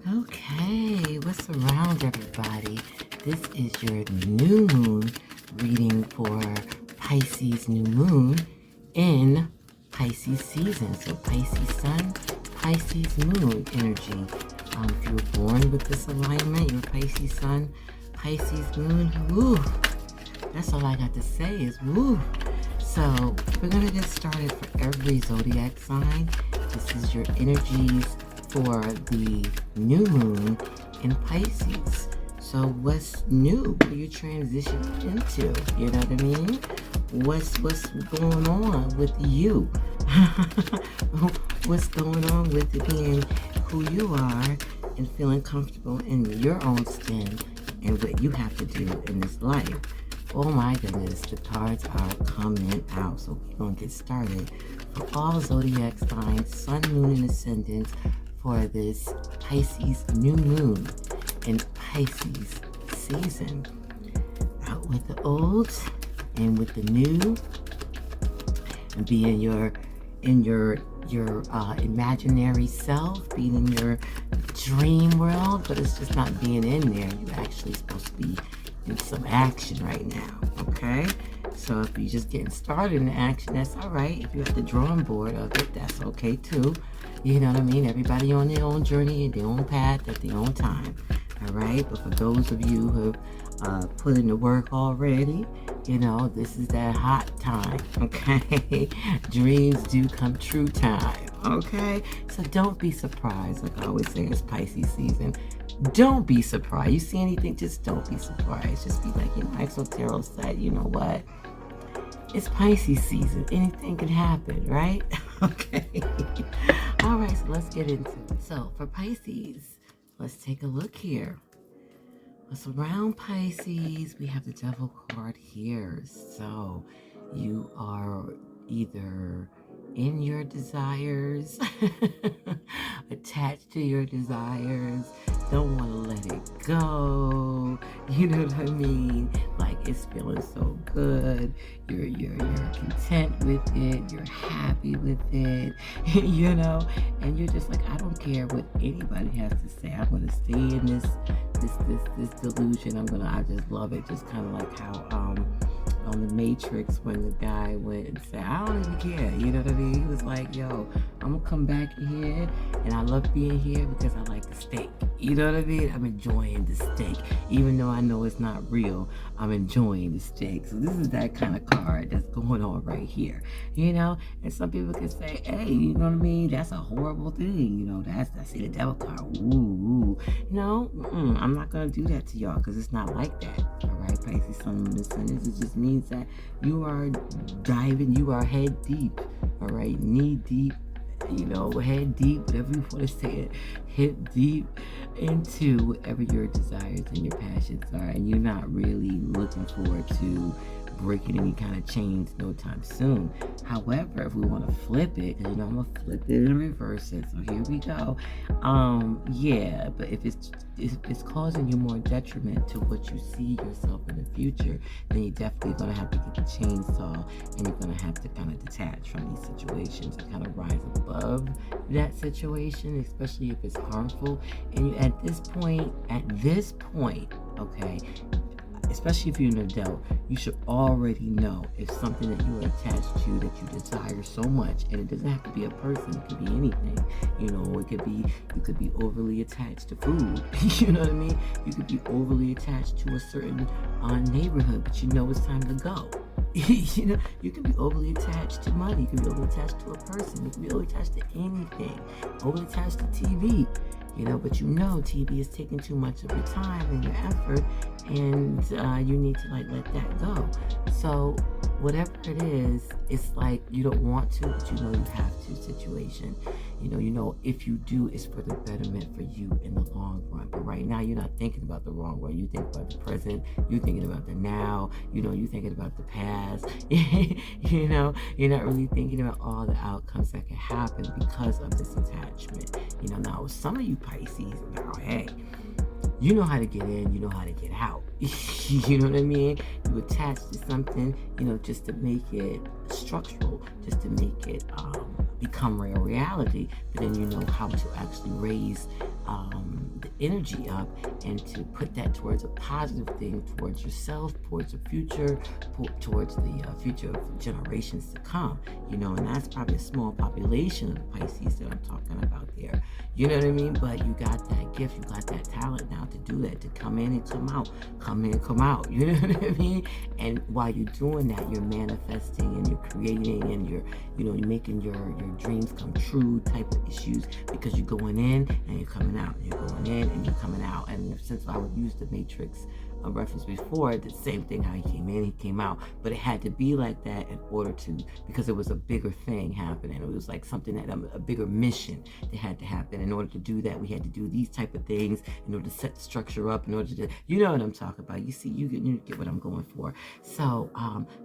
Okay, what's around everybody? This is your new moon reading for Pisces new moon in Pisces season. So Pisces sun, Pisces moon energy. If you were born with this alignment, your Pisces sun, Pisces moon, woo. That's all I got to say is woo. So we're going to get started for every zodiac sign. This is your energies for the new moon in Pisces. So what's new? What are you transitioning into? You know what I mean? What's going on with you? What's going on with being who you are and feeling comfortable in your own skin and what you have to do in this life? Oh my goodness, the cards are coming out. So we're going to get started for all zodiac signs, sun, moon, and ascendants for this Pisces new moon in Pisces season. Out with the old and with the new, and be in your imaginary self, being in your dream world, but it's just not being in there. You're actually supposed to be in some action right now, okay? So if you're just getting started in action, that's all right. If you're at the drawing board of it, that's okay too. You know what I mean? Everybody on their own journey, their own path, at their own time, all right? But for those of you who have put in the work already, you know, this is that hot time, okay? Dreams do come true time, okay? So don't be surprised. Like I always say, it's Pisces season. Don't be surprised. You see anything, just don't be surprised. Just be like, you know, Exotero said, you know what? It's Pisces season. Anything can happen, right? Okay. All right, so let's get into it. So for Pisces, let's take a look here. What's around Pisces? We have the Devil card here. So you are either in your desires, attached to your desires, don't want to let it go. You know what I mean? Like it's feeling so good. You're content with it. You're happy with it. You know, and you're just like, I don't care what anybody has to say. I'm gonna stay in this delusion. I just love it. Just kind of like how on the Matrix when the guy went and said, I don't even care, you know what I mean? He was like, yo, I'm gonna come back here and I love being here because I like the steak. You know what I mean? I'm enjoying the steak. Even though I know it's not real, I'm enjoying the steak. So this is that kind of card that's going on right here, you know? And some people can say, hey, you know what I mean? That's a horrible thing, you know? That's the Devil card. Ooh. No, I'm not gonna do that to y'all because it's not like that. All right, Pisces, Sun, Moon, Ascendant. It just means that you are diving, you are head deep, all right, knee deep, you know, head deep, whatever you want to say it, hip deep into whatever your desires and your passions are, and you're not really looking forward to breaking any kind of chains no time soon. However, if we want to flip it, you know, I'm gonna flip it and reverse it. So here we go. Yeah, but if it's causing you more detriment to what you see yourself in the future, then you're definitely gonna have to get the chainsaw and you're gonna have to kind of detach from these situations and kind of rise above that situation, especially if it's harmful. And you at this point, okay, especially if you're an adult, you should already know if something that you are attached to that you desire so much, and it doesn't have to be a person, it could be anything. You know, you could be overly attached to food. You know what I mean? You could be overly attached to a certain neighborhood, but you know it's time to go. You know, you can be overly attached to money, you can be overly attached to a person, you can be overly attached to anything, overly attached to TV. You know, but you know TV is taking too much of your time and your effort, and you need to like let that go. So whatever it is, it's like you don't want to, but you know you have to situation. You know, if you do, it's for the betterment for you in the long run. But right now, you're not thinking about the wrong run. You think about the present. You're thinking about the now. You know, you're thinking about the past. You know, you're not really thinking about all the outcomes that can happen because of this attachment. You know, now some of you Pisces, now, hey, you know how to get in, you know how to get out. You know what I mean? You attach to something, you know, just to make it structural, just to make it become real reality. But then you know how to actually raise the energy up and to put that towards a positive thing, towards yourself, towards the future, towards the future of generations to come, and that's probably a small population of the Pisces that I'm talking about there. You know what I mean? But you got that gift, you got that talent now to do that, to come in and come out, come in and come out. You know what I mean? And while you're doing that, you're manifesting and you're creating and you're making your dreams come true type of issues, because you're going in and you're coming out, you're going in and you're coming out. And since I would use the Matrix reference before, the same thing, how he came in, he came out, but it had to be like that in order to, because it was a bigger thing happening. It was like something that a bigger mission that had to happen. In order to do that, we had to do these type of things in order to set the structure up, in order to, you know what I'm talking about. You see, you get what I'm going for. So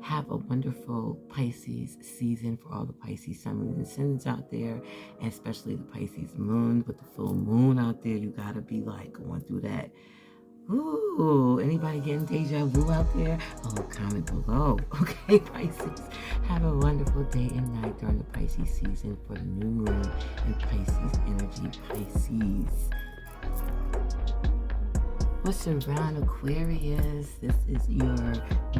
have a wonderful Pisces season for all the Pisces sun, moon, and ascendants out there, and especially the Pisces moon. With the full moon out there, you gotta be like going through that. Ooh, anybody getting deja vu out there? Oh, comment below. Okay, Pisces. Have a wonderful day and night during the Pisces season for the new moon and Pisces energy, Pisces. What's around Aquarius? This is your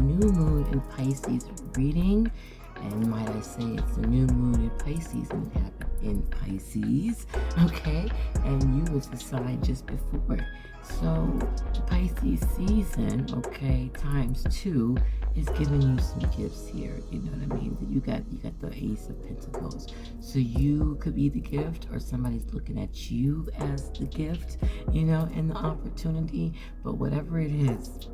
new moon in Pisces reading. And might I say, it's the new moon in Pisces, and it happened in Pisces, okay? And you was the sign just before. So the Pisces season, okay, times 2 is giving you some gifts here. You know what I mean? You got the Ace of Pentacles. So you could be the gift, or somebody's looking at you as the gift, and the opportunity. But whatever it is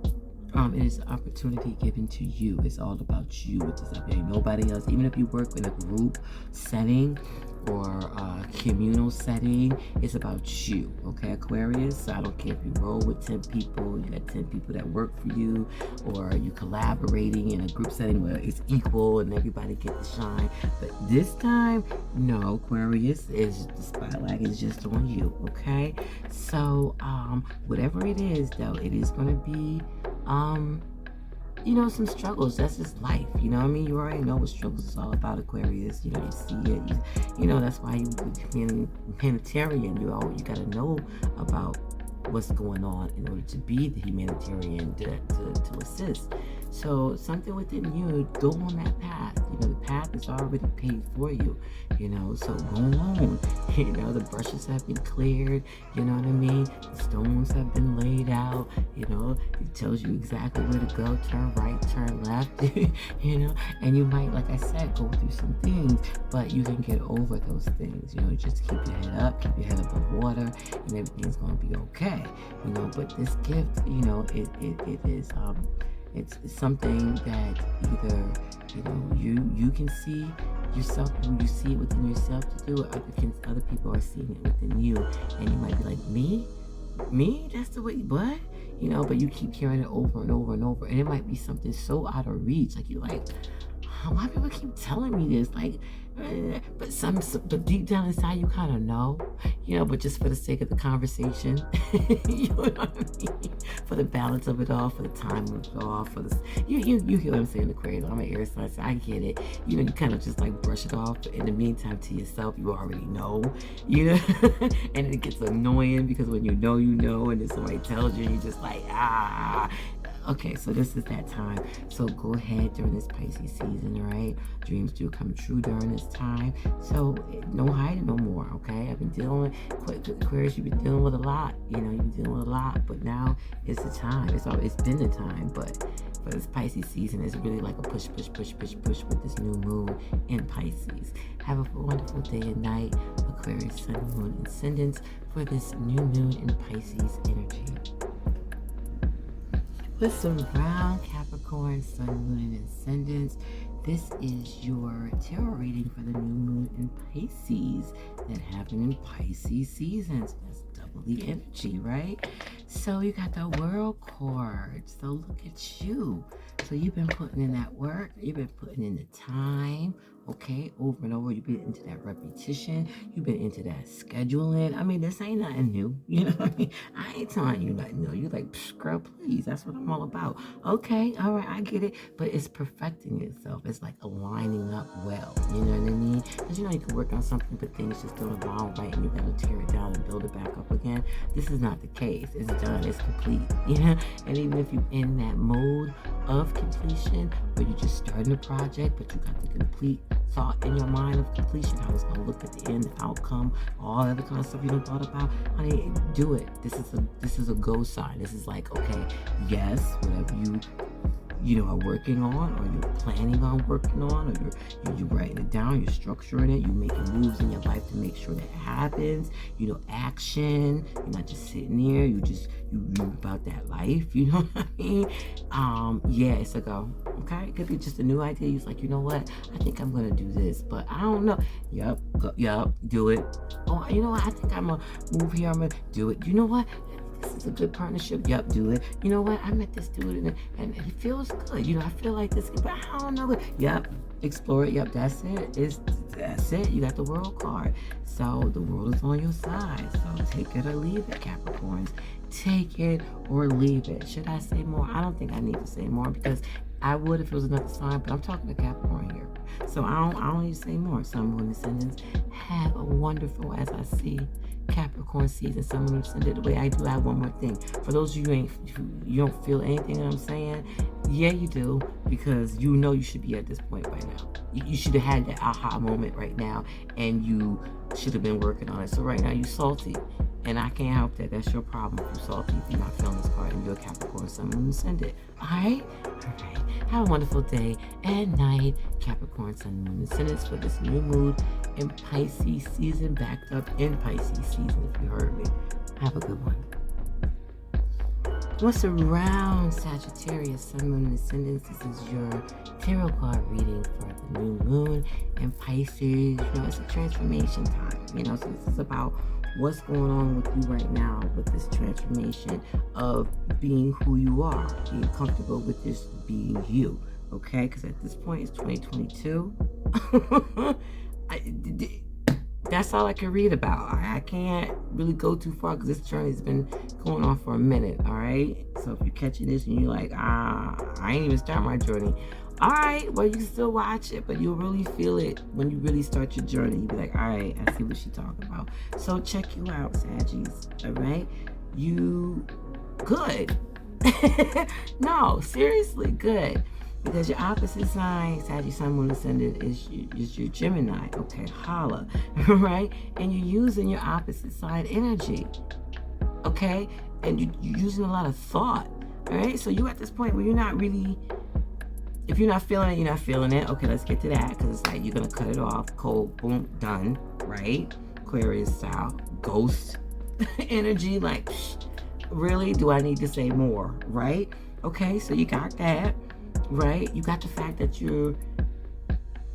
an opportunity given to you. It's all about you. It's up there. Nobody else. Even if you work in a group setting or a communal setting, it's about you. Okay, Aquarius? So I don't care if you roll with 10 people, you got 10 people that work for you, or you collaborating in a group setting where it's equal and everybody gets to shine. But this time, no, Aquarius, is the spotlight is just on you. Okay? So whatever it is, though, it is going to be some struggles. That's just life. You know what I mean? You already know what struggles is all about, Aquarius. You see it. That's why you being humanitarian. You got to know about what's going on in order to be the humanitarian to assist. So something within you, go on that path. The path is already paved for you. So go on. The brushes have been cleared. You know what I mean? The stones have been laid out. It tells you exactly where to go. Turn right, turn left. And you might, like I said, go through some things, but you can get over those things. Just keep your head up, keep your head above water, and everything's gonna be okay. But this gift, it is it's something that either you can see yourself, when you see it within yourself to do, or other people are seeing it within you, and you might be like, me, that's the way, what? But you keep hearing it over and over and over, and it might be something so out of reach, like you're like, why people keep telling me this? Like, but deep down inside, you kind of know, but just for the sake of the conversation, you know what I mean? For the balance of it all, for the time of it all, for the, you hear what I'm saying, Aquarius. I'm an air sign, so I get it. You kind of just like brush it off. But in the meantime, to yourself, you already know, and it gets annoying because when you know, and then somebody tells you, you're just like, Okay, so this is that time. So go ahead during this Pisces season, all right? Dreams do come true during this time. So no hiding no more, okay? I've been dealing with, Aquarius, you've been dealing with a lot. You've been dealing with a lot, but now it's the time. It's been the time, but for this Pisces season, it's really like a push with this new moon in Pisces. Have a wonderful day and night, Aquarius, sun, moon, and ascendants, for this new moon in Pisces energy. With some round Capricorn, sun, moon, and ascendants, this is your tarot reading for the new moon in Pisces that happened in Pisces seasons. That's double the energy, right? So you got the World card. So look at you. So you've been putting in that work. You've been putting in the time, okay, over and over. You've been into that repetition. You've been into that scheduling. I mean, this ain't nothing new. You know what I mean? I ain't telling you nothing new. You're like, girl, please. That's what I'm all about. Okay, all right, I get it. But it's perfecting itself. It's like aligning up well. You know what I mean? Because you know you can work on something, but things just don't evolve right, and you got to tear it down and build it back up again. This is not the case. It's done. It's complete. And even if you're in that mode of completion, where you're just starting a project, but you got the complete thought in your mind of completion, how it's gonna look at the end, the outcome, all other kind of stuff you don't thought about. Honey, do it. This is a go sign. This is like, okay, yes, whatever you are working on, or you're planning on working on, or you're writing it down, you're structuring it, you're making moves in your life to make sure that it happens. Action. You're not just sitting there. You about that life. You know what I mean? Yeah, it's a go. Okay, it could be just a new idea. You're like, you know what? I think I'm gonna do this, but I don't know. Yep, do it. Oh, you know what? I think I'm gonna move here. I'm gonna do it. You know what? This is a good partnership. Yep, do it. You know what? I met this dude and it feels good. I feel like this, but I don't know. Yep, explore it. Yep, that's it. That's it. You got the world card. So the world is on your side. So take it or leave it, Capricorns. Take it or leave it. Should I say more? I don't think I need to say more, because I would if it was another sign, but I'm talking to Capricorn here. So I don't need to say more. Sun, Moon, Ascendants, have a wonderful, as I see, Capricorn season. Sun, Moon, Ascendant. The way I do, I have one more thing. For those of you you don't feel anything that I'm saying, yeah, you do, because you should be at this point by now. You should have had that aha moment right now, and you should have been working on it. So right now, you're salty, and I can't help that. That's your problem. If you're salty, if you're not feeling this card, and you're a Capricorn, Sun, Moon, Ascendant. All right? Have a wonderful day and night, Capricorn, Sun, Moon, Ascendants, for this new mood in Pisces season, backed up in Pisces season, if you heard me. Have a good one. What's around Sagittarius, Sun, Moon, Ascendants? This is your tarot card reading for the new moon in Pisces. It's a transformation time. So this is about what's going on with you right now with this transformation of being who you are, being comfortable with this being you, okay? Because at this point, it's 2022. That's all I can read about. I can't really go too far because this journey's been going on for a minute, all right? So if you're catching this and you're like, I ain't even start my journey. All right, well, you can still watch it, but you'll really feel it when you really start your journey. You'll be like, all right, I see what she's talking about. So check you out, Saggies, all right? You good. No, seriously, good. Because your opposite sign, Sagittarius, Sun, Moon, Ascendant, is your Gemini. Okay, holla, right? And you're using your opposite sign energy, okay? And you're using a lot of thought, all right? So you're at this point where you're not really, if you're not feeling it, you're not feeling it. Okay, let's get to that, because it's like you're going to cut it off. Cold, boom, done, right? Aquarius style, ghost energy, like, really? Do I need to say more, right? Okay, so you got that. Right? You got the fact that you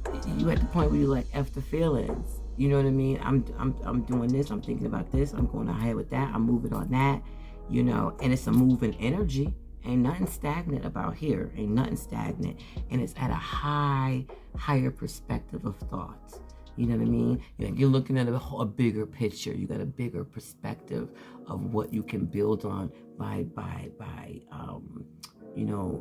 at the point where you're like, F the feelings. You know what I mean? I'm doing this, I'm thinking about this, I'm going ahead with that, I'm moving on that, and it's a moving energy. Ain't nothing stagnant about here. Ain't nothing stagnant. And it's at a higher perspective of thoughts. You know what I mean? You're looking at a bigger picture. You got a bigger perspective of what you can build on by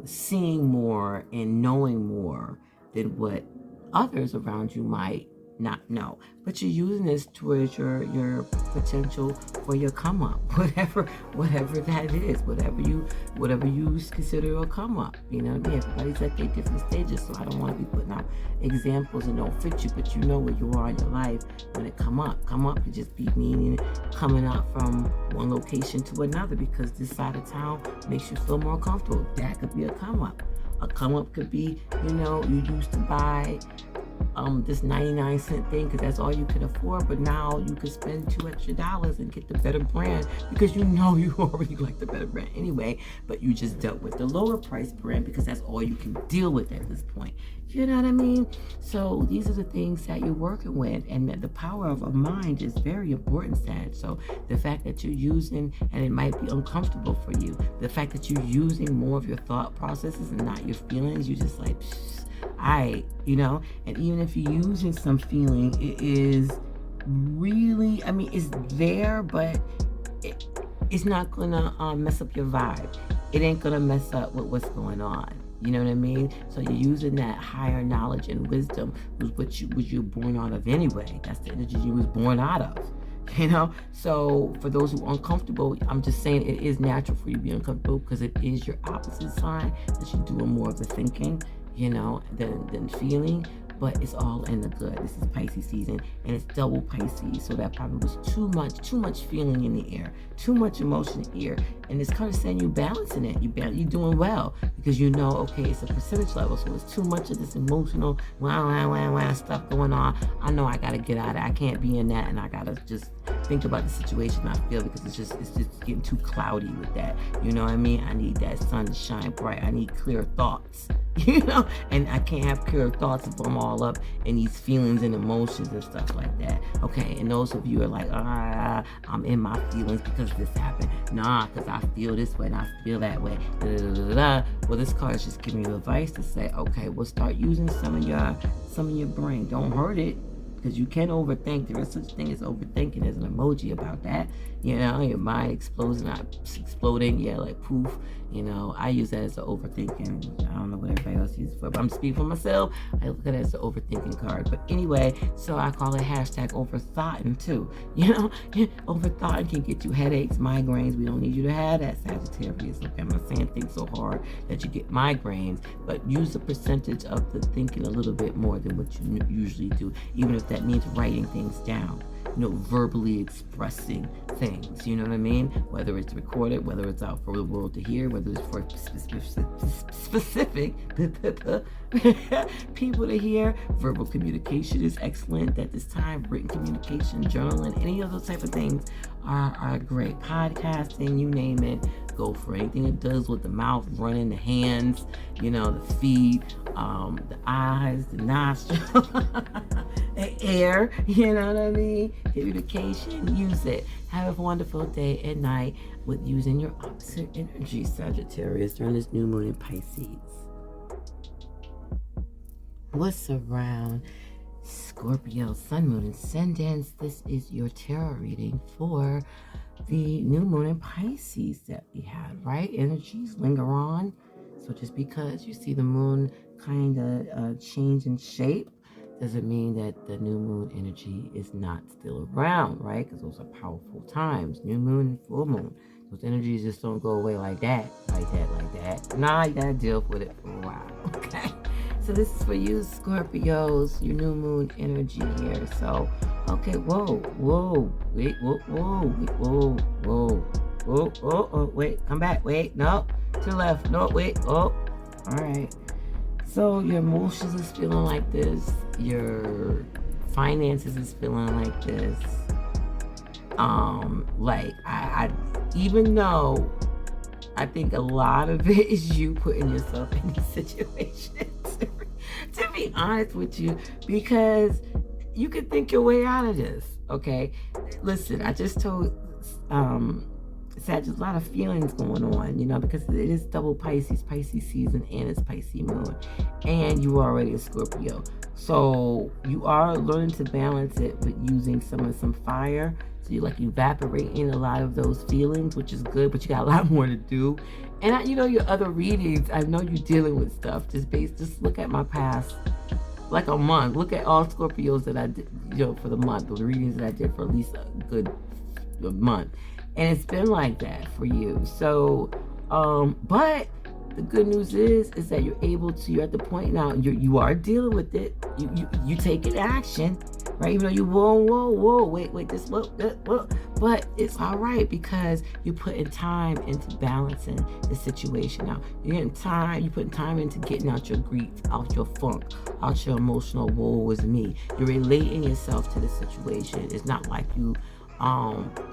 seeing more and knowing more than what others around you might not know. But you're using this towards your potential for your come up, whatever that is, whatever you consider a come up. You know what I mean? Everybody's at their different stages, so I don't want to be putting out examples that don't fit you, but you know where you are in your life when it come up. Come up could just be meaning coming up from one location to another, because this side of town makes you feel more comfortable. That could be a come up. A come up could be, you used to buy this 99-cent thing because that's all you could afford, but now you could spend $2 extra and get the better brand, because you already like the better brand anyway, but you just dealt with the lower price brand because that's all you can deal with at this point. You know what I mean? So these are the things that you're working with, and that the power of a mind is very important, Sag. So the fact that you're using, and it might be uncomfortable for you, the fact that you're using more of your thought processes and not your feelings, you just like, and even if you're using some feeling, it is really, it's there, but it's not gonna mess up your vibe. It ain't gonna mess up with what's going on. You know what I mean? So you're using that higher knowledge and wisdom, was you're born out of anyway. That's the energy you was born out of. You know, so for those who are uncomfortable, I'm just saying it is natural for you to be uncomfortable because it is your opposite sign that you're doing more of the thinking, you know, than feeling. But it's all in the good. This is Pisces season, and it's double Pisces, so that probably was too much feeling in the air, too much emotion in the air, and it's kind of saying you balancing it. You're doing well because you know, okay, it's a percentage level, so it's too much of this emotional stuff going on. I know I gotta get out of it. I can't be in that, and I gotta just think about the situation I feel because it's just getting too cloudy with that. You know what I mean? I need that sun to shine bright. I need clear thoughts. You know, and I can't have clear thoughts if I'm all up in these feelings and emotions and stuff like that. Okay, and those of you are like, I'm in my feelings because this happened. Nah, because I feel this way and I feel that way. Well, this card is just giving you advice to say, okay, we'll start using some of your brain. Don't hurt it. Because you can overthink. There is such thing as overthinking. There's an emoji about that. You know, your mind exploding. Yeah, like poof. You know, I use that as an overthinking. I don't know what everybody else uses it for, but I'm speaking for myself. I look at it as an overthinking card. But anyway, so I call it hashtag overthoughting too. You know, overthoughting can get you headaches, migraines. We don't need you to have that, Sagittarius. Okay, I'm not saying think so hard that you get migraines, but use a percentage of the thinking a little bit more than what you usually do, even if that means writing things down. You know, verbally expressing things, you know what I mean? Whether it's recorded, whether it's out for the world to hear, whether it's for specific people to hear. Verbal communication is excellent at this time. Written communication, journaling, any of those type of things are great. Podcasting, you name it, go for anything that does with the mouth running, the hands, you know, the feet, the eyes, the nostrils, the air, you know what I mean? Communication, use it. Have a wonderful day and night with using your opposite energy, Sagittarius, during this new moon in Pisces. What's around Scorpio, Sun, Moon, Ascendants? This is your tarot reading for the new moon in Pisces that we had, right? Energies linger on. So just because you see the moon kind of change in shape doesn't mean that the new moon energy is not still around, right? Because those are powerful times. New moon and full moon. Those energies just don't go away like that. Nah, you gotta deal with it for a while, okay? So this is for you, Scorpios, your new moon energy here. So, okay, wait, come back, wait, no, to the left, no, wait, all right. So your emotions is feeling like this, your finances is feeling like this. I even though I think a lot of it is you putting yourself in these situations, to be honest with you, because you could think your way out of this, okay? Listen, I just told Sag, there's a lot of feelings going on, you know, because it is double Pisces season, and it's Pisces moon, and you are already a Scorpio. So you are learning to balance it with using some fire. So you're like evaporating a lot of those feelings, which is good, but you got a lot more to do. And you know, your other readings, I know you're dealing with stuff. Just look at my past, like a month. Look at all Scorpios that I did, you know, for the month, the readings that I did for at least a good month. And it's been like that for you. So, but the good news is that you're at the point now, you are dealing with it. You taking action, right? Even though you whoa, wait, this, whoa. But it's all right because you're putting time into balancing the situation now. You're putting time into getting out your grief, out your funk, out your emotional woe is me. You're relating yourself to the situation. It's not like you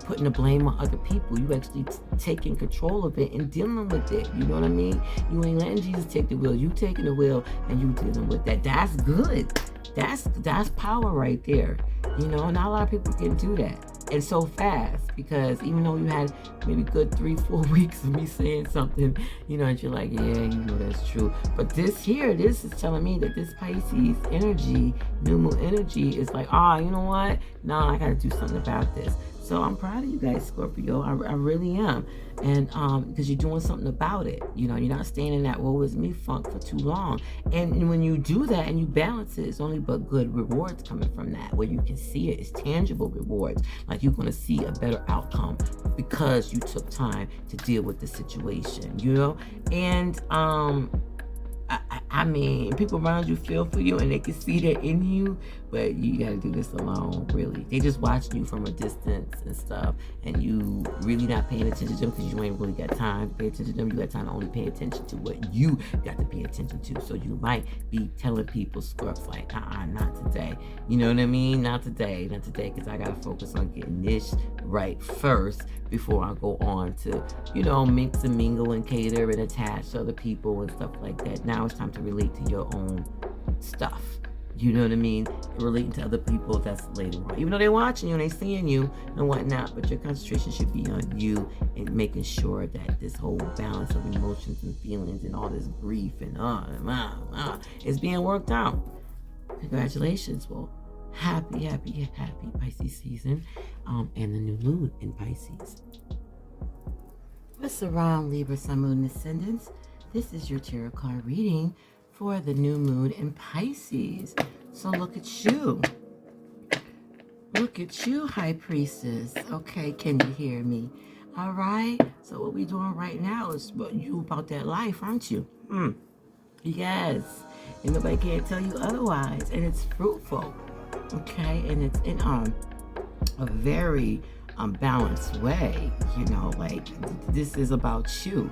putting the blame on other people. You actually taking control of it and dealing with it. You know what I mean? You ain't letting Jesus take the wheel. You taking the wheel and you dealing with that. That's good. That's power right there. You know, not a lot of people can do that. And so fast, because even though you had maybe good 3-4 weeks of me saying something, you know, and you're like, yeah, you know, that's true. But this is telling me that this Pisces energy, new moon energy, is like, you know what? Nah, I gotta do something about this. So I'm proud of you guys, Scorpio. I really am. And because you're doing something about it. You know, you're not staying in that woe is me funk for too long. And when you do that and you balance it, it's only but good rewards coming from that, where you can see it. It's tangible rewards. Like you're going to see a better outcome because you took time to deal with the situation, you know? And I mean, people around you feel for you and they can see that in you, but you got to do this alone, really. They just watching you from a distance and stuff, and you really not paying attention to them because you ain't really got time to pay attention to them. You got time to only pay attention to what you got to pay attention to. So you might be telling people, Scorps, like, not today. You know what I mean? Not today, because I got to focus on getting this right first before I go on to, you know, mix and mingle and cater and attach to other people and stuff like that. Now it's time to relate to your own stuff. You know what I mean? Relating to other people, that's later on. Even though they're watching you and they're seeing you and whatnot, but your concentration should be on you and making sure that this whole balance of emotions and feelings and all this grief and is being worked out. Congratulations. Well, happy Pisces season and the new moon in Pisces. What's around, Libra, Sun, Moon, Ascendants? This is your tarot card reading for the new moon in Pisces. So look at you. Look at you, High Priestess. Okay, can you hear me? All right. So what we're doing right now is what you about that life, aren't you? Yes. And nobody can tell you otherwise. And it's fruitful. Okay, and it's in a very balanced way. You know, like this is about you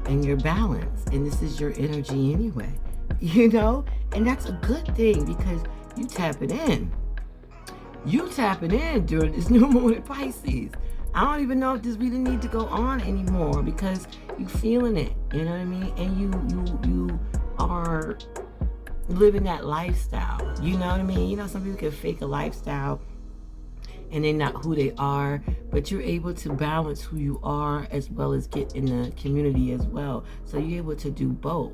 and your balance, and this is your energy anyway. You know, and that's a good thing because you tapping in. You tapping in during this new moon in Pisces. I don't even know if this really need to go on anymore because you feeling it. You know what I mean? And you are living that lifestyle. You know what I mean? You know, some people can fake a lifestyle and they're not who they are, but you're able to balance who you are as well as get in the community as well. So you're able to do both.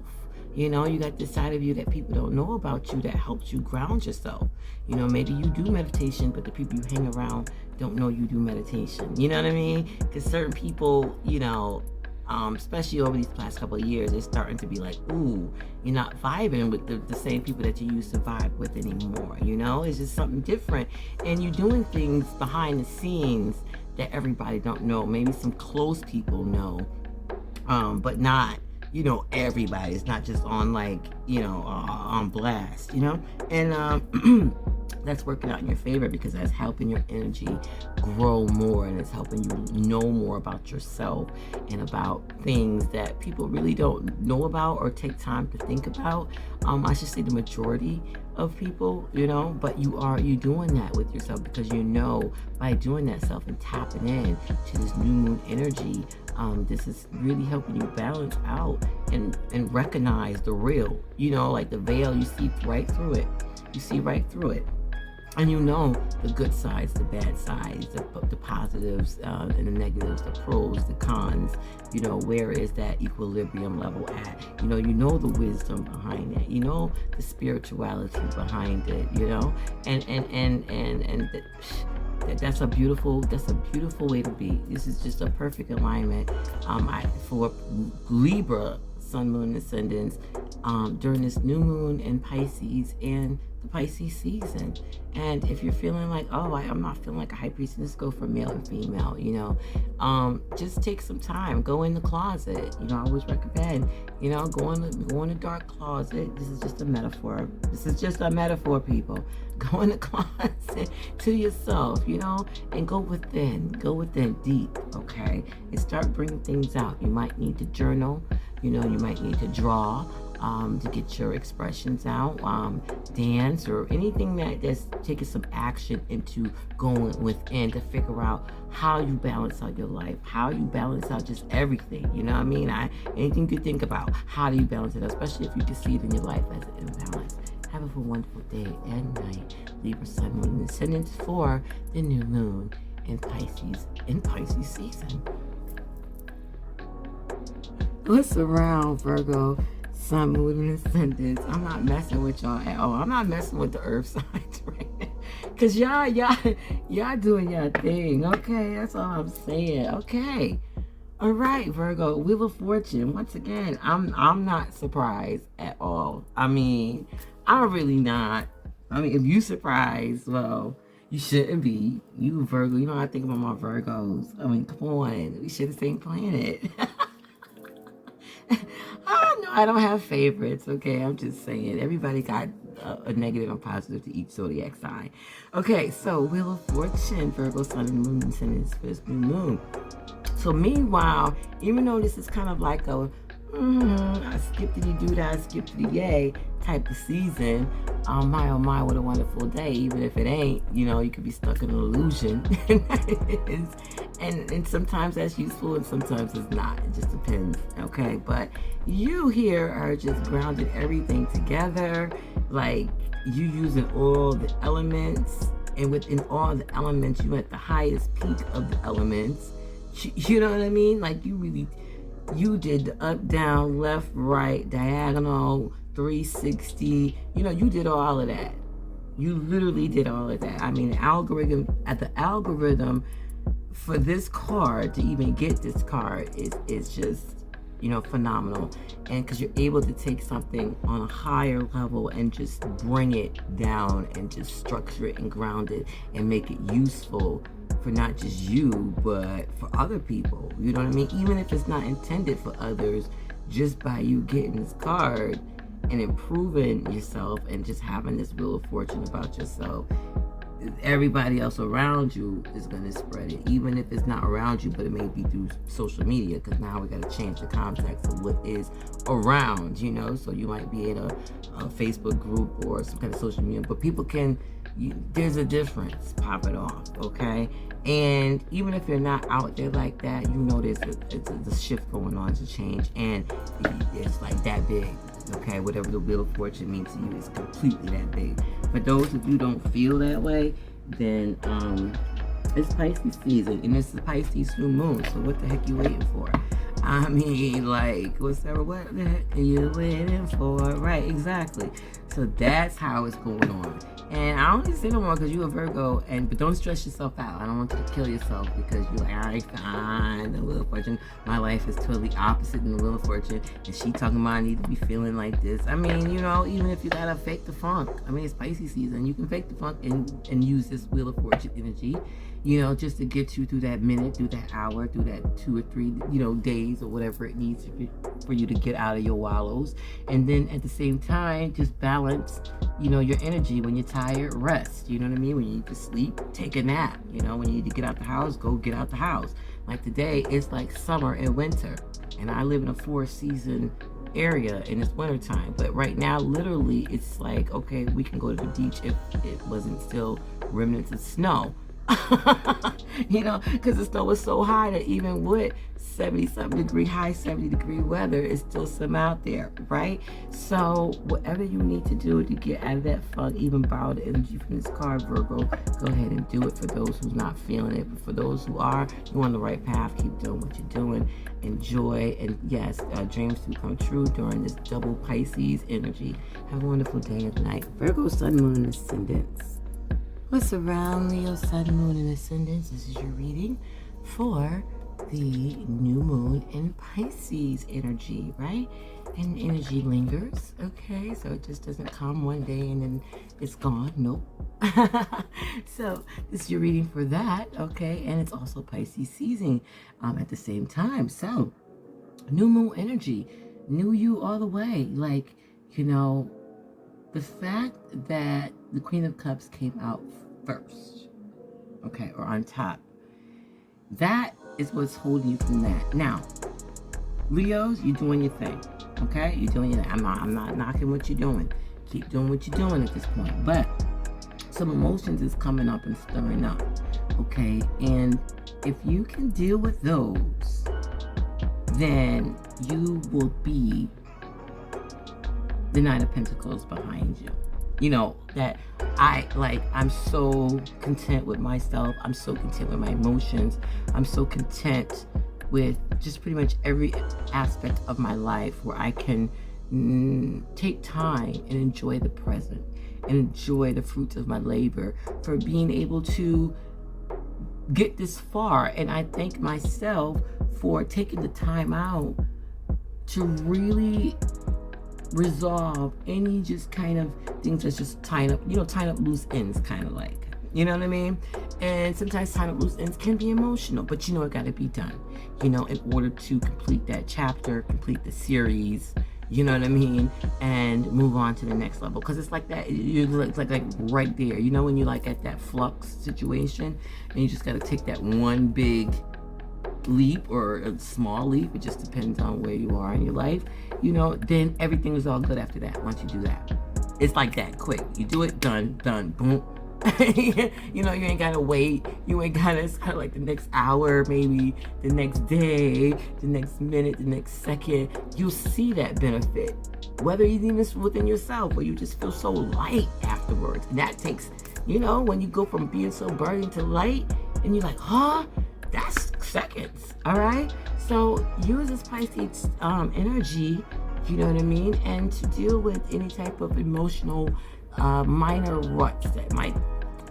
You know, you got this side of you that people don't know about you that helps you ground yourself. You know, maybe you do meditation, but the people you hang around don't know you do meditation. You know what I mean? Because certain people, you know, especially over these past couple of years, they're starting to be like, ooh, you're not vibing with the same people that you used to vibe with anymore. You know, it's just something different. And you're doing things behind the scenes that everybody don't know. Maybe some close people know, but not, you know, everybody. It's not just on like, you know, on blast, you know? And that's working out in your favor because that's helping your energy grow more, and it's helping you know more about yourself and about things that people really don't know about or take time to think about. I should say the majority of people, you know, but you doing that with yourself because you know by doing that self and tapping in to this new moon energy, this is really helping you balance out and recognize the real, you know, like the veil, you see right through it. You see right through it. And you know the good sides, the bad sides, the positives and the negatives, the pros, the cons. You know, where is that equilibrium level at? You know the wisdom behind it. You know the spirituality behind it. You know, and that's a beautiful way to be. This is just a perfect alignment for Libra, Sun, Moon, Ascendants during this new moon in Pisces and the Pisces season. And if you're feeling like, oh, I'm not feeling like a high priestess, let's go for male and female, you know, just take some time, go in the closet. You know, I always recommend, you know, go in the dark closet. This is just a metaphor. People. Go in the closet to yourself, you know, and go within deep, okay? And start bringing things out. You might need to journal, you know, you might need to draw, to get your expressions out, dance, or anything that's taking some action into going within to figure out how you balance out your life, how you balance out just everything, you know what I mean? Anything you think about, how do you balance it, especially if you can see it in your life as an imbalance. Have a wonderful day and night, Libra, Sun, Moon, and Ascendants for the new moon in Pisces season. What's around, Virgo, Sun, moon, and ascendants. I'm not messing with y'all at all. I'm not messing with the earth signs right now. Cause y'all doing your thing. Okay, that's all I'm saying. Okay. All right, Virgo, Wheel of Fortune. Once again, I'm not surprised at all. I mean, I'm really not. I mean, if you surprised, well, you shouldn't be. You Virgo, you know I think about my Virgos. I mean, come on, we share the same planet. Oh no, I don't have favorites. Okay, I'm just saying everybody got a negative and positive to each zodiac sign. Okay, so Wheel of Fortune, Virgo, Sun and Moon, ascendant first new moon. So meanwhile, even though this is kind of like a skippity-doo-dah, skippity-yay type of season, my oh my, what a wonderful day. Even if it ain't, you could be stuck in an illusion. and sometimes that's useful and sometimes it's not. It just depends, okay? But you here are just grounding everything together, like you using all the elements, and within all the elements, you at the highest peak of the elements. You know what I mean? Like you did the up, down, left, right, diagonal, 360. You did all of that. You literally did all of that. I mean, the algorithm for this card to even get this card is just, phenomenal. And because you're able to take something on a higher level and just bring it down and just structure it and ground it and make it useful for not just you, but for other people. You know what I mean? Even if it's not intended for others, just by you getting this card and improving yourself and just having this Wheel of Fortune about yourself, everybody else around you is going to spread it, even if it's not around you, but it may be through social media, because now we got to change the context of what is around, so you might be in a Facebook group or some kind of social media, but people can, there's a difference. Pop it off, okay? And even if you're not out there like that, there's a shift going on, to change, and it's like that big, okay? Whatever the Wheel of Fortune means to you is completely that big. For those of you who don't feel that way, then it's Pisces season, and it's the Pisces new moon, so what the heck are you waiting for? I mean, like, what the heck are you waiting for? Right, exactly. So that's how it's going on. And I don't need to say no more because you're a Virgo, but don't stress yourself out. I don't want you to kill yourself because you're like, all right, fine, the Wheel of Fortune. My life is totally opposite than the Wheel of Fortune, and she talking about I need to be feeling like this. I mean, even if you gotta fake the funk, I mean, it's Pisces season. You can fake the funk and use this Wheel of Fortune energy, just to get you through that minute, through that hour, through that 2 or 3, days or whatever it needs for you to get out of your wallows. And then at the same time, just balance, your energy. When you're tired, rest. You know what I mean? When you need to sleep, take a nap. When you need to get out the house, go get out the house. Like today, it's like summer and winter. And I live in a 4-season area and it's wintertime. But right now, literally, it's like, okay, we can go to the beach if it wasn't still remnants of snow. Because the snow was so high that even with 70-something degree, high 70-degree weather, it's still some out there, right? So whatever you need to do to get out of that funk, even borrow the energy from this card, Virgo, go ahead and do it. For those who's not feeling it, but for those who are, you're on the right path. Keep doing what you're doing. Enjoy, and yes, dreams do come true during this double Pisces energy. Have a wonderful day and night. Virgo, Sun, Moon, and Ascendants. What's around Leo, Sun, Moon, and Ascendants? This is your reading for the new moon in Pisces energy, right? And energy lingers, okay? So it just doesn't come one day and then it's gone. Nope. So this is your reading for that, okay? And it's also Pisces season at the same time. So new moon energy, new you all the way. Like, the fact that the Queen of Cups came out first, okay, or on top, that is what's holding you from that. Now, Leos, you're doing your thing, okay? You're doing your thing. I'm not knocking what you're doing. Keep doing what you're doing at this point. But some emotions is coming up and stirring up, okay? And if you can deal with those, then you will be the Nine of Pentacles behind you. That I'm so content with myself. I'm so content with my emotions. I'm so content with just pretty much every aspect of my life where I can take time and enjoy the present and enjoy the fruits of my labor for being able to get this far. And I thank myself for taking the time out to really resolve any just kind of things that's just tying up loose ends, kind of like, you know what I mean? And sometimes tying up loose ends can be emotional, but it got to be done, in order to complete that chapter, complete the series, you know what I mean, and move on to the next level. Because it's like that, it's like right there, when you're like at that flux situation, and you just got to take that one big leap or a small leap. It just depends on where you are in your life, then everything is all good after that. Once you do that, it's like that, quick. You do it, done, boom. You ain't gotta wait. You ain't gotta, it's kind of like the next hour, maybe the next day, the next minute, the next second. You'll see that benefit, whether even it's within yourself or you just feel so light afterwards. And that takes, when you go from being so burning to light, and you're like, that's seconds. All right. So use this Pisces energy, you know what I mean, and to deal with any type of emotional minor ruts that might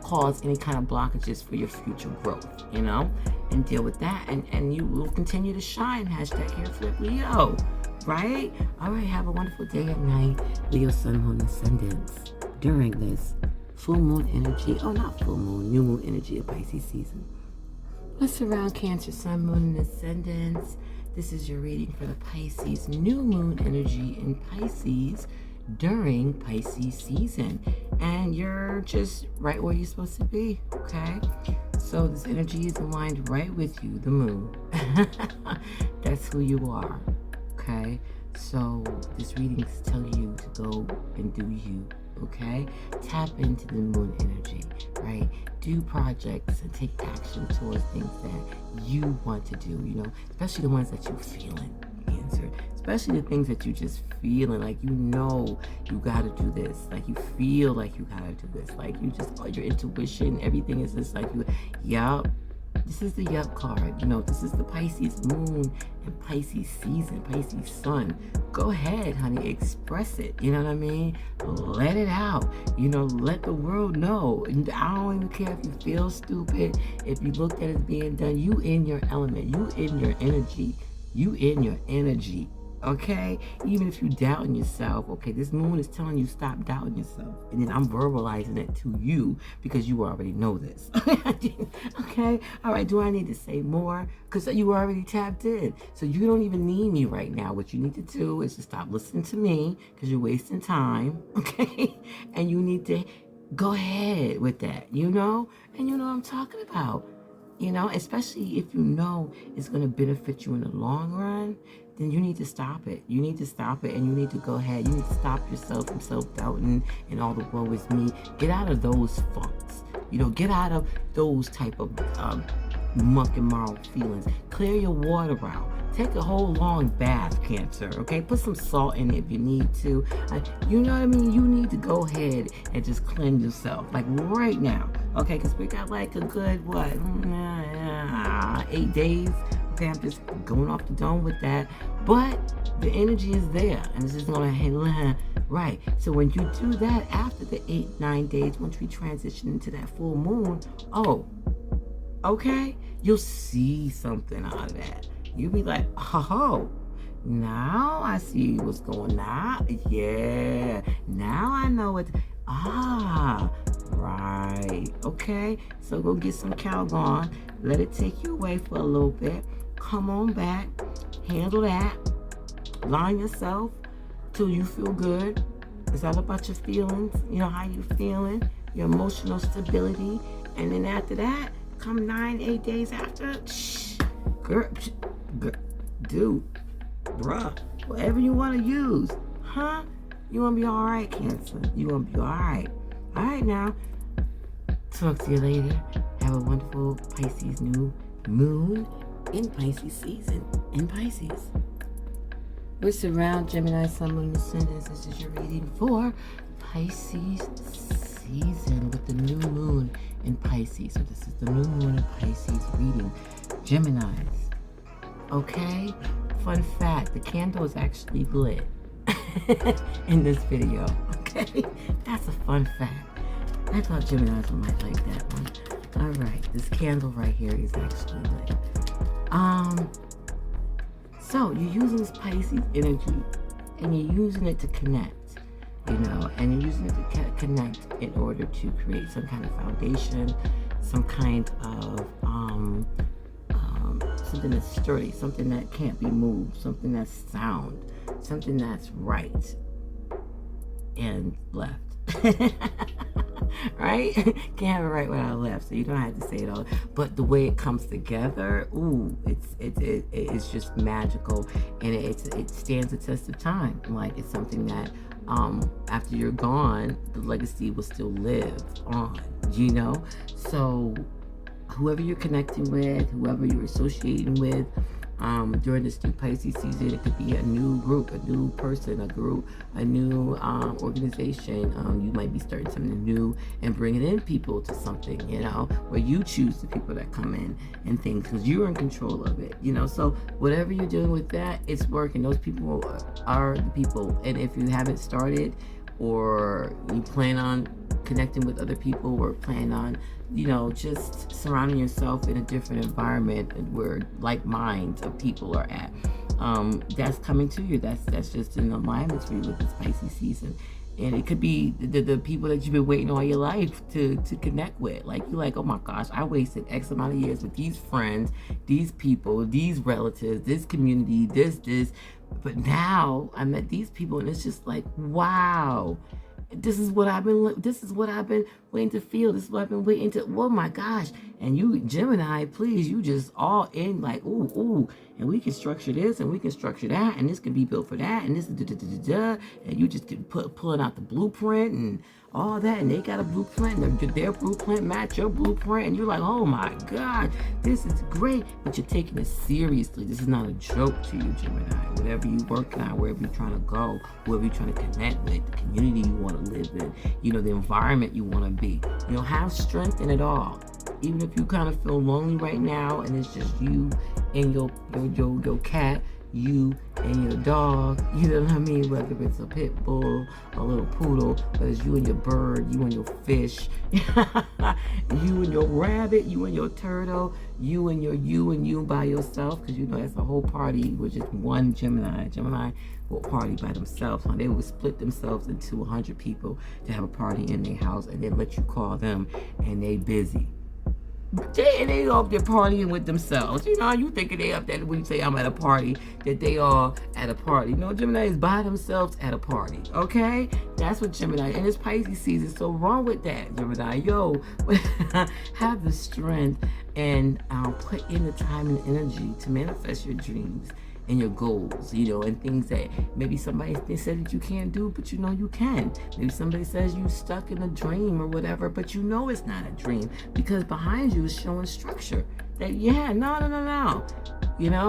cause any kind of blockages for your future growth, and deal with that, and you will continue to shine. Hashtag Hair Flip Leo, right? All right, have a wonderful day and night, Leo Sun, Moon, Ascendants, during this full moon energy, not full moon, new moon energy of Pisces season. What's around Cancer, Sun, Moon, and Ascendants? This is your reading for the Pisces new moon energy in Pisces during Pisces season, and you're just right where you're supposed to be. Okay, so this energy is aligned right with you, the moon. That's who you are. Okay, so this reading is telling you to go and do you. Okay, tap into the moon energy, right? Do projects and take action towards things that you want to do, especially the ones that you're feeling, Cancer. Especially the things that you just feeling like you gotta do this, like you feel like you gotta do this, like you just, your intuition, everything is just like this is the yup card. This is the Pisces moon and Pisces season, Pisces sun. Go ahead, honey, express it. You know what I mean? Let it out. Let the world know. And I don't even care if you feel stupid, if you looked at it being done. You in your element. You in your energy. You in your energy. Okay? Even if you doubting yourself, okay, this moon is telling you stop doubting yourself. And then I'm verbalizing it to you because you already know this. Okay? All right, do I need to say more? Because you already tapped in. So you don't even need me right now. What you need to do is to stop listening to me because you're wasting time. Okay? And you need to go ahead with that, And you know what I'm talking about. Especially if it's going to benefit you in the long run, then you need to stop it. You need to stop it, and you need to go ahead. You need to stop yourself from self-doubting and all the woe is me. Get out of those funks. Get out of those type of muck and marrow feelings. Clear your water out. Take a whole long bath, Cancer, okay? Put some salt in it if you need to. You know what I mean? You need to go ahead and just cleanse yourself, like right now, okay? Because we got like a good, 8 days. Okay, I'm just going off the dome with that. But the energy is there, and it's just going to, right. So when you do that after the 8-9 days, once we transition into that full moon, okay, you'll see something out of that. You'll be like, now I see what's going on. Yeah, now I know what. Right. Okay, so go get some Calgon. Let it take you away for a little bit. Come on back. Handle that. Line yourself till you feel good. It's all about your feelings. How you feeling, your emotional stability. And then after that, come 9-8 days after, girl, dude, bruh, whatever you want to use, you want to be all right, Cancer. You want to be all right. All right, now. Talk to you later. Have a wonderful Pisces new moon in Pisces season in Pisces. We're surround Gemini, Sun, Moon, Ascendants. This is your reading for Pisces season with the new moon in Pisces. So this is the new moon in Pisces reading. Geminis. Okay? Fun fact, the candle is actually lit. in this video. Okay, that's a fun fact. I thought Geminis might like that one. All right, this candle right here is actually lit. So you're using this Pisces energy, and you're using it to connect, and you're using it to connect in order to create some kind of foundation, some kind of something that's sturdy, something that can't be moved, something that's sound, something that's right and left. Right? Can't have it right without left, so you don't have to say it all. But the way it comes together, ooh, it's just magical, and it stands the test of time. Like, it's something that after you're gone, the legacy will still live on. So whoever you're connecting with, whoever you're associating with during this new Pisces season, it could be a new group, a new person, a group, a new organization. You might be starting something new and bringing in people to something, where you choose the people that come in and things, because you're in control of it, So whatever you're doing with that, it's working. Those people are the people. And if you haven't started, or you plan on connecting with other people, or plan on just surrounding yourself in a different environment where like minds of people are at, that's coming to you. That's just in alignment for you with this Pisces season. And it could be the people that you've been waiting all your life to connect with. Like, you're like, oh my gosh, I wasted X amount of years with these friends, these people, these relatives, this community, this. But now I met these people, and it's just like, wow. This is what I've been waiting to feel. This is what I've been waiting to, oh my gosh. And you, Gemini, please, you just all in like, ooh, and we can structure this, and we can structure that, and this can be built for that, and this is and you just pulling out the blueprint and all that, and they got a blueprint, and their blueprint match your blueprint, and you're like, oh my God, this is great. But you're taking it seriously. This is not a joke to you, Gemini. Whatever you're working on, wherever you're trying to go, whoever you're trying to connect with, the community you want to live in, the environment you want to be, have strength in it all. Even if you kind of feel lonely right now, and it's just you and your cat, you and your dog, you know what I mean? Whether it's a pit bull, a little poodle, whether it's you and your bird, you and your fish, you and your rabbit, you and your turtle, you and you by yourself, because that's a whole party with just one Gemini. Gemini will party by themselves. They will split themselves into 100 people to have a party in their house, and then let you call them, and they busy. They up there partying with themselves. You thinking they up there when you say I'm at a party, that they are at a party. No, Gemini is by themselves at a party. Okay? That's what Gemini, and it's Pisces season, so wrong with that, Gemini. Have the strength and put in the time and energy to manifest your dreams and your goals, and things that maybe somebody said that you can't do, but you can. Maybe somebody says you stuck in a dream or whatever, but it's not a dream, because behind you is showing structure. That, no.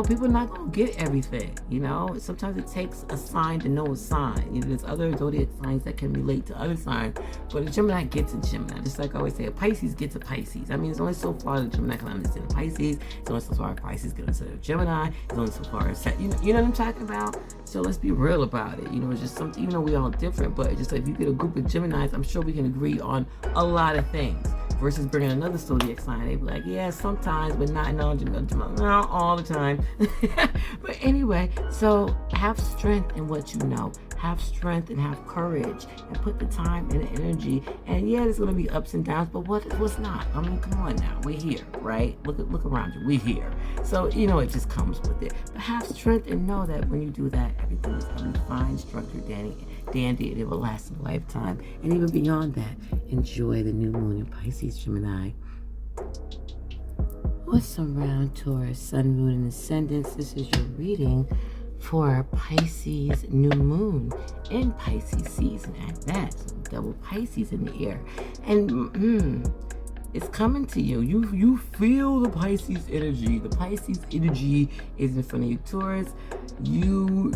People are not going to get everything, Sometimes it takes a sign to know a sign. There's other zodiac signs that can relate to other signs, but a Gemini gets a Gemini. Just like I always say, a Pisces gets a Pisces. I mean, it's only so far that Gemini can understand a Pisces. It's only so far as Pisces can understand a Gemini. It's only so far as, you know what I'm talking about? So let's be real about it. It's just something, even though we're all different, but it's just like, if you get a group of Geminis, I'm sure we can agree on a lot of things. Versus bringing another zodiac sign, they be like, yeah, sometimes, but not all the time. But anyway, so have strength in what you know. Have strength and have courage, and put the time and the energy. And yeah, there's gonna be ups and downs, but what's not? I mean, come on now, we're here, right? Look around you, we're here. So it just comes with it. But have strength and know that when you do that, everything is gonna be fine, structured, dandy, and it will last a lifetime. And even beyond that, enjoy the new moon in Pisces, Gemini. What's around Taurus, Sun, Moon, and Ascendants? This is your reading for Pisces new moon in Pisces season at that. So double Pisces in the air. And it's coming to you. You feel the Pisces energy. The Pisces energy is in front of you, Taurus. You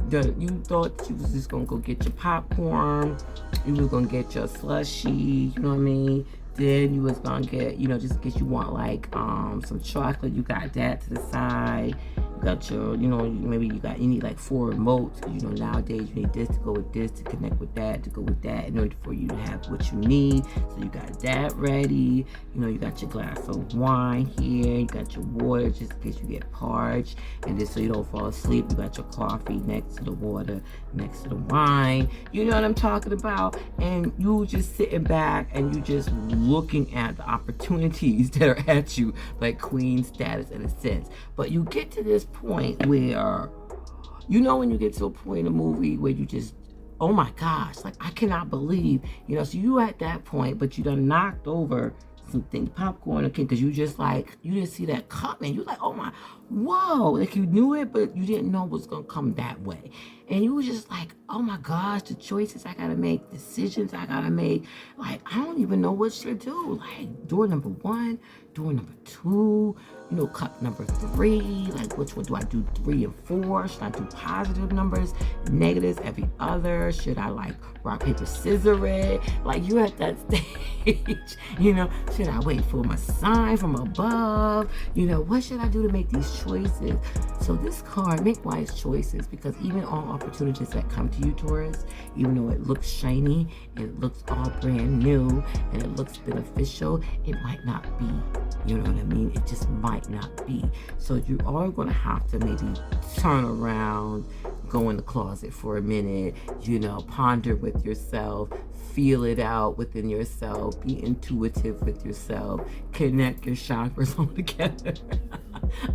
thought you was just gonna go get your popcorn. You was gonna get your slushie. You know what I mean? Then you was gonna get, just in case you want like some chocolate. You got that to the side. You got your, maybe you need like 4 remotes. Nowadays you need this to go with this, to connect with that, to go with that, in order for you to have what you need. So you got that ready. You got your glass of wine here. You got your water just in case you get parched. And just so you don't fall asleep, you got your coffee next to the water, next to the wine. You know what I'm talking about? And you just sitting back and you just looking at the opportunities that are at you, like queen status in a sense. But you get to this point where, when you get to a point in a movie where you just, oh my gosh, like I cannot believe, so you at that point, but you done knocked over something, popcorn, okay, because you didn't see that coming. You like, oh my, whoa, like you knew it, but you didn't know it was gonna come that way. And you were just like, oh my gosh, the choices I gotta make, decisions I gotta make. Like, I don't even know what to do. Like, door number 1, door number 2, cup number 3. Like, which one do I do? 3 and 4? Should I do positive numbers, negatives, every other? Should I like rock, paper, scissors it? Like, you're at that stage, should I wait for my sign from above? What should I do to make these choices? So this card, make wise choices, because even all opportunities that come to you, Taurus, even though it looks shiny and it looks all brand new and it looks beneficial, it might not be. You know what I mean? It just might not be. So you are going to have to maybe turn around, go in the closet for a minute, ponder with yourself, feel it out within yourself, be intuitive with yourself, connect your chakras all together.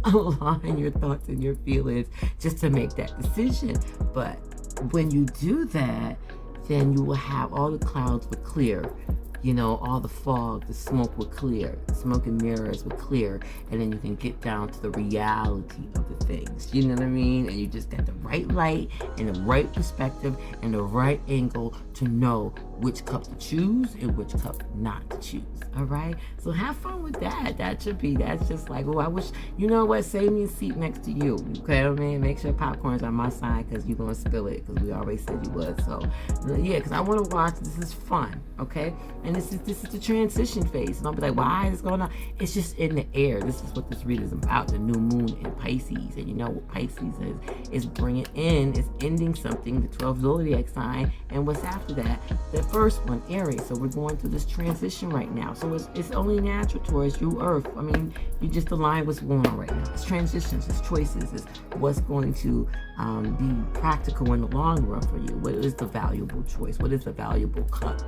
Align your thoughts and your feelings just to make that decision. But when you do that, then you will have all the clouds will clear. All the fog, the smoke will clear, smoke and mirrors will clear, and then you can get down to the reality of the things. You know what I mean? And you just got the right light and the right perspective and the right angle to know which cup to choose and which cup not to choose. All right? So have fun with that. That's just like, I wish, save me a seat next to you. Okay, I mean, make sure popcorn's on my side because you're going to spill it because we already said you was. So, yeah, because I want to watch. This is fun, okay? And this is the transition phase. And I'll be like, why is this going on? It's just in the air. This is what this reading is about, the new moon in Pisces. And what Pisces is bringing in, is ending something, the 12th Zodiac sign. And what's after that? The first one, Aries. So we're going through this transition right now. So it's only natural towards you, Earth. I mean, you just align what's going on right now. It's transitions, it's choices, it's what's going to be practical in the long run for you. What is the valuable choice? What is the valuable cup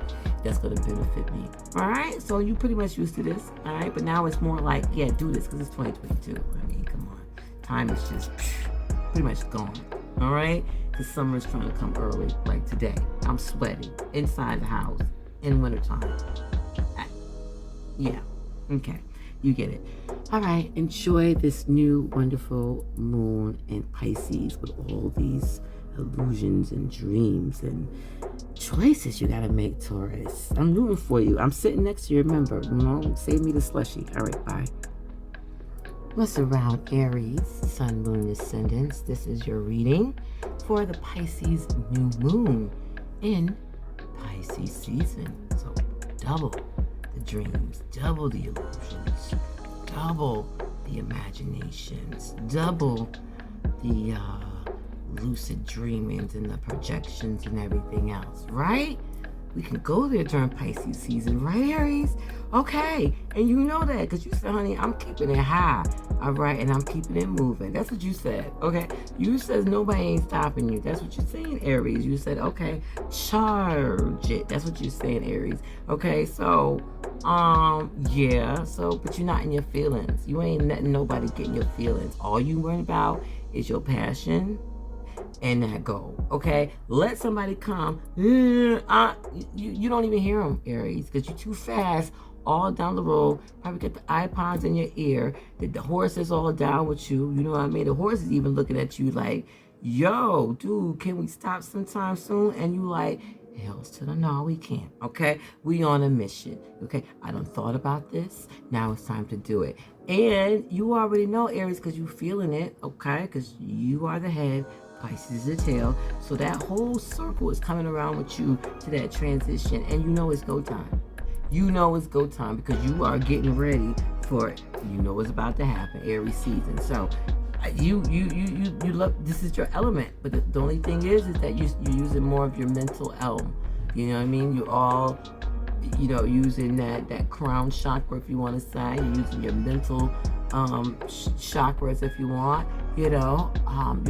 that's going to benefit me? All right, so you pretty much used to this. All right, but now it's more like, yeah, do this because it's 2022. I mean, come on, time is just pretty much gone. All right, the summer is trying to come early. Like today, I'm sweating inside the house in wintertime. Yeah, okay, you get it. All right, enjoy this new wonderful moon in Pisces with all these illusions and dreams and choices you gotta make, Taurus. I'm rooting for you. I'm sitting next to you, remember. Save me the slushy. All right, bye. What's around Aries, Sun, Moon, Ascendants? This is your reading for the Pisces new moon in Pisces season. So double the dreams, double the illusions, double the imaginations, double the lucid dreamings and the projections and everything else, right? We can go there during Pisces season, right, Aries? Okay, and you know that because you said, honey, I'm keeping it high, all right, and I'm keeping it moving. That's what you said, okay? You said nobody ain't stopping you. That's what you're saying, Aries. You said, okay, charge it. That's what you're saying, Aries. Okay, so, yeah, but you're not in your feelings. You ain't letting nobody get in your feelings. All you worry about is your passion and that goal, okay? Let somebody come. You don't even hear them, Aries, because you're too fast all down the road. Probably get the iPods in your ear. The horse is all down with you. You know what I mean? The horse is even looking at you like, yo, dude, can we stop sometime soon? And you like, hells to the no, we can't, okay? We on a mission, okay? I done thought about this. Now it's time to do it. And you already know, Aries, because you feeling it, okay? Because you are the head. Pisces is the tail. So that whole circle is coming around with you to that transition. And you know it's go time. You know it's go time because you are getting ready for it. You know what's about to happen, Aries season. So You love, this is your element, but the only thing is that you're using more of your mental elm. You know what I mean? You're all, using that crown chakra, if you want to say. You're using your mental chakras, if you want. You're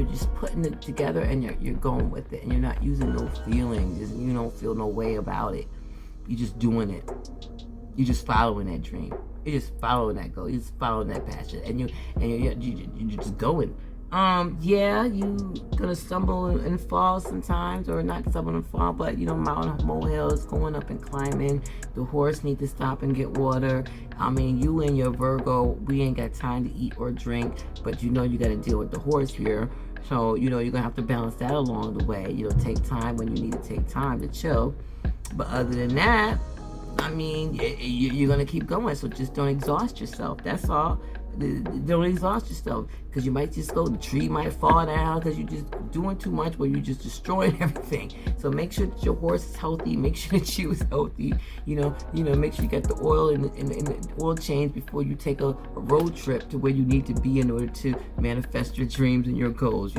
just putting it together, and you're going with it, and you're not using no feelings. You don't feel no way about it. You're just doing it. You're just following that dream. You're just following that goal. You're just following that passion, and you're just going. Yeah, you gonna stumble and fall sometimes, or not stumble and fall, but mountain molehills, going up and climbing. The horse need to stop and get water. I mean, you and your Virgo, we ain't got time to eat or drink, but you gotta deal with the horse here. So, you're gonna have to balance that along the way. Take time when you need to take time to chill. But other than that, I mean, you're going to keep going, so just don't exhaust yourself. That's all. Don't exhaust yourself, because you might just the tree might fall down because you're just doing too much, where you're just destroying everything. So make sure that your horse is healthy. Make sure that you is healthy. Make sure you got the oil and the oil change before you take a road trip to where you need to be in order to manifest your dreams and your goals.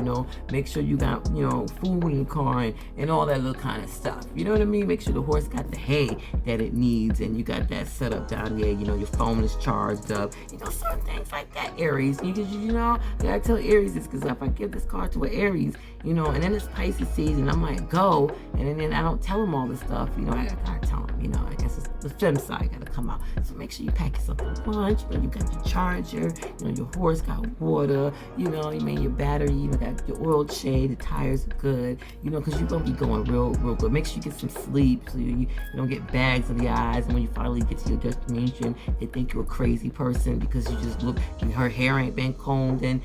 Make sure you got food in the car and all that little kind of stuff. You know what I mean? Make sure the horse got the hay that it needs, and you got that set up down there. Your phone is charged up. Certain things like that, Aries. I gotta tell Aries this, because if I give this card to an Aries, and then it's Pisces season, I'm like, go, and then I don't tell them all this stuff. I gotta tell them. I guess it's the fem side gotta come out. So make sure you pack yourself a lunch. You got your charger. Your horse got water. Your battery. You got your oil change. The tires are good. Because you're gonna be going real good. Make sure you get some sleep, so you don't get bags of the eyes. And when you finally get to your destination, they think you're a crazy person because you just look. Her hair ain't been combed in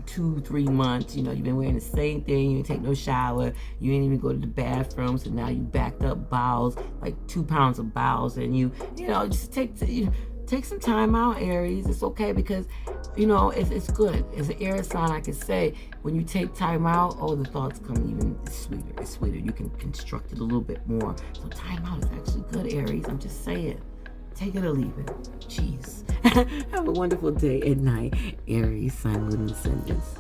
2-3 months. You've been wearing the same thing. You ain't take no shower. You ain't even go to the bathroom. So now you backed up bowels, like 2 pounds of bowels, and just take some time out, Aries. It's okay, because it's good. As an air sign, I can say, when you take time out, the thoughts come even sweeter. It's sweeter. You can construct it a little bit more. So time out is actually good, Aries. I'm just saying. Take it or leave it. Jeez. Have a wonderful day and night, Aries, Sun, Moon, Ascendants.